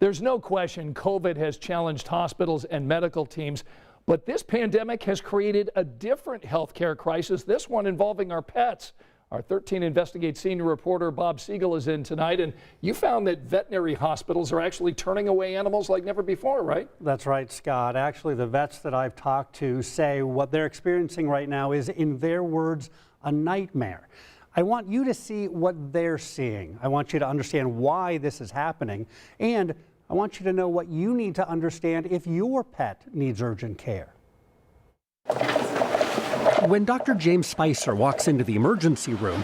There's no question COVID has challenged hospitals and medical teams, but this pandemic has created a different healthcare crisis, this one involving our pets. Our 13 Investigate senior reporter Bob Siegel is in tonight, and you found that veterinary hospitals are actually turning away animals like never before, right? That's right, Scott. Actually, the vets that I've talked to say what they're experiencing right now is, in their words, a nightmare. I want you to see what they're seeing. I want you to understand why this is happening, and I want you to know what you need to understand if your pet needs urgent care. When Dr. James Spicer walks into the emergency room,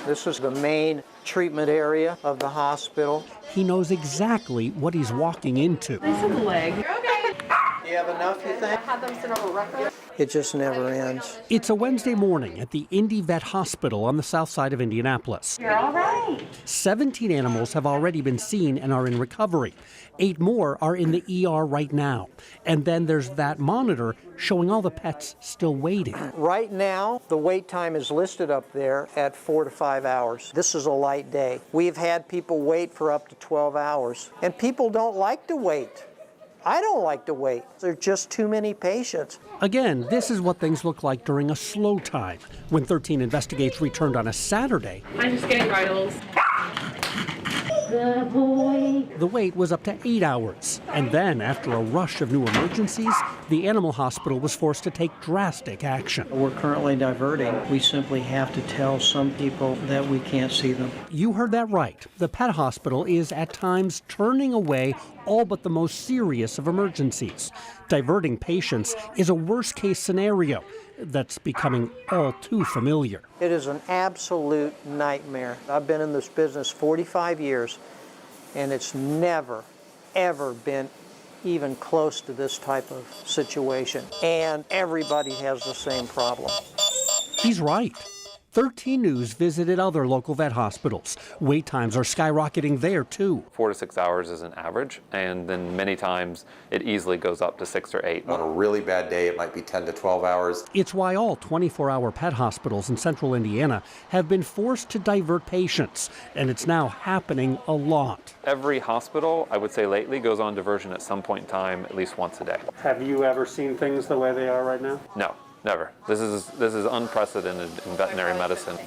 this is the main treatment area of the hospital. He knows exactly what he's walking into. Nice of the leg. You're okay. Do you have enough, you think? I had them send over records. It just never ends. It's a Wednesday morning at the Indy Vet Hospital on the south side of Indianapolis. You're all right. 17 animals have already been seen and are in recovery. 8 more are in the ER right now. And then there's that monitor showing all the pets still waiting. Right now, the wait time is listed up there at 4 to 5 hours. This is a light day. We've had people wait for up to 12 hours. And people don't like to wait. I don't like to wait. There are just too many patients. Again, this is what things look like during a slow time. When 13 Investigates returned on a Saturday, I'm just getting vitals. Good boy. The wait was up to 8 hours. And then, after a rush of new emergencies, the animal hospital was forced to take drastic action. We're currently diverting. We simply have to tell some people that we can't see them. You heard that right. The pet hospital is at times turning away all but the most serious of emergencies. Diverting patients is a worst-case scenario that's becoming all too familiar. It is an absolute nightmare. I've been in this business 45 years, and it's never, ever been even close to this type of situation. And everybody has the same problem. He's right. 13 News visited other local vet hospitals. Wait times are skyrocketing there, too. 4 to 6 hours is an average, and then many times it easily goes up to 6 or 8. On a really bad day, it might be 10 to 12 hours. It's why all 24-hour pet hospitals in central Indiana have been forced to divert patients, and it's now happening a lot. Every hospital, I would say lately, goes on diversion at some point in time, at least once a day. Have you ever seen things the way they are right now? No. Never. This is unprecedented in veterinary medicine.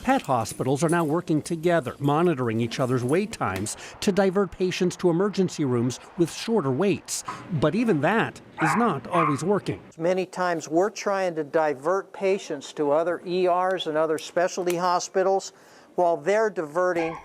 Pet hospitals are now working together, monitoring each other's wait times to divert patients to emergency rooms with shorter waits. But even that is not always working. Many times we're trying to divert patients to other ERs and other specialty hospitals while they're diverting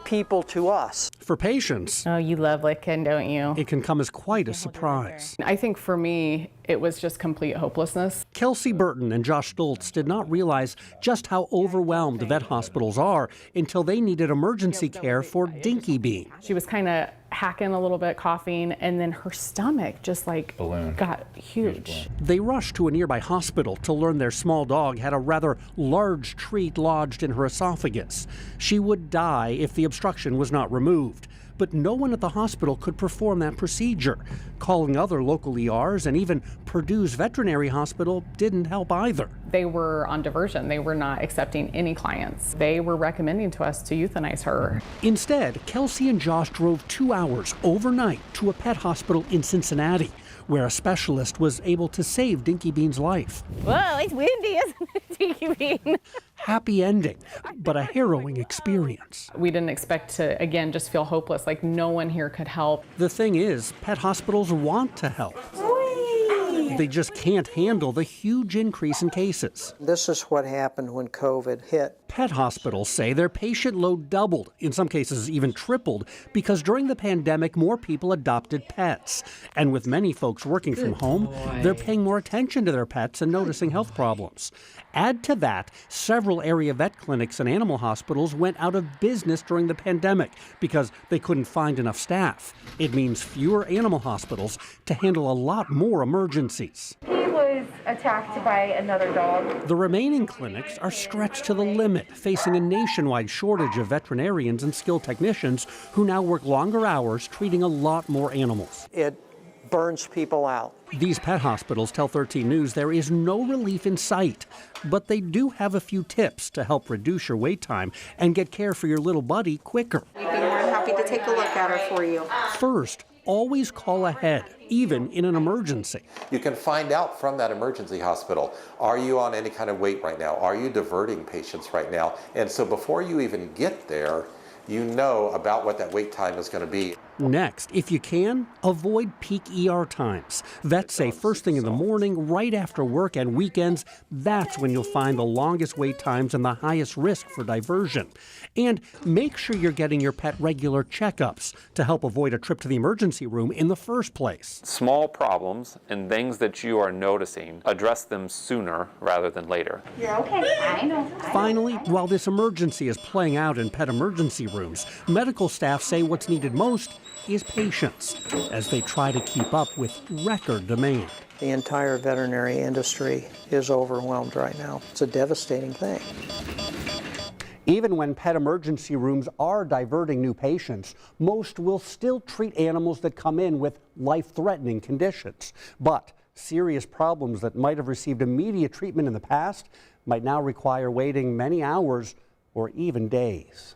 people to us. For patients, oh, you love licking, don't you? It can come as quite a surprise. I think for me, it was just complete hopelessness. Kelsey Burton and Josh Stoltz did not realize just how overwhelmed vet hospitals are until they needed emergency care for Dinky Bean. She was kind of hacking a little bit, coughing, and then her stomach just like got huge. They rushed to a nearby hospital to learn their small dog had a rather large treat lodged in her esophagus. She would die if the obstruction was not removed. But no one at the hospital could perform that procedure. Calling other local ERs and even Purdue's veterinary hospital didn't help either. They were on diversion. They were not accepting any clients. They were recommending to us to euthanize her. Instead, Kelsey and Josh drove 2 hours overnight to a pet hospital in Cincinnati, where a specialist was able to save Dinky Bean's life. Whoa, it's windy, isn't it, Dinky Bean? Happy ending, but a harrowing experience. We didn't expect to, again, just feel hopeless, like no one here could help. The thing is, pet hospitals want to help. They just can't handle the huge increase in cases. This is what happened when COVID hit. Pet hospitals say their patient load doubled, in some cases even tripled, because during the pandemic, more people adopted pets. And with many folks working from home, they're paying more attention to their pets and noticing health problems. Add to that, several area vet clinics and animal hospitals went out of business during the pandemic because they couldn't find enough staff. It means fewer animal hospitals to handle a lot more emergencies. He was attacked by another dog. The remaining clinics are stretched to the limit, facing a nationwide shortage of veterinarians and skilled technicians who now work longer hours treating a lot more animals. It burns people out. These pet hospitals tell 13 News there is no relief in sight, but they do have a few tips to help reduce your wait time and get care for your little buddy quicker. We'd be more than happy happy to take a look at her for you. First, always call ahead, even in an emergency. You can find out from that emergency hospital, are you on any kind of wait right now? Are you diverting patients right now? And so before you even get there, you know about what that wait time is going to be. Next, if you can, avoid peak ER times. Vets say first thing in the morning, right after work and weekends, that's when you'll find the longest wait times and the highest risk for diversion. And make sure you're getting your pet regular checkups to help avoid a trip to the emergency room in the first place. Small problems and things that you are noticing, address them sooner rather than later. You're okay. I know. Finally, while this emergency is playing out in pet emergency rooms, medical staff say what's needed most is patience as they try to keep up with record demand. The entire veterinary industry is overwhelmed right now. It's a devastating thing. Even when pet emergency rooms are diverting new patients, most will still treat animals that come in with life-threatening conditions. But serious problems that might have received immediate treatment in the past might now require waiting many hours or even days.